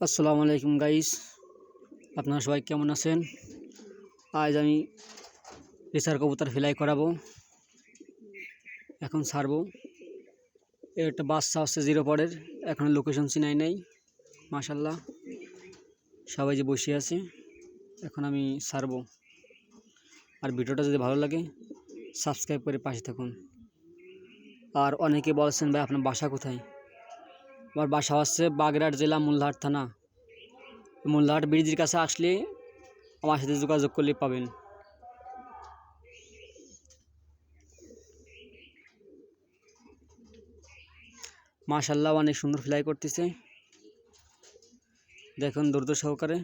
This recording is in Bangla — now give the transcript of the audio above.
আসসালামু আলাইকুম গাইস, আপনারা সবাই কেমন আছেন? আজ আমি রেসার কবুতর ফ্লাই করাবো। এখন ছাড়বো। এর একটা বাচ্চা হচ্ছে 0 পরের, এখন লোকেশন চিনাই নাই। মাশাল্লাহ সবাই যে বসে আছে, এখন আমি ছাড়বো। আর ভিডিওটা যদি ভালো লাগে সাবস্ক্রাইব করে পাশে থাকুন। আর অনেকে বলছেন ভাই আপনার বাসা কোথায়? আমার বাসা হচ্ছে বাগেরহাট জেলা, মোল্লাহাট থানা। মোল্লাহাট ব্রিজের কাছে আসলে আমার সাথে যোগাযোগ করলে পাবেন। মাশাল্লাহ অনেক সুন্দর ফ্লাই করতেছে, দেখুন ধৈর্য সহকারে।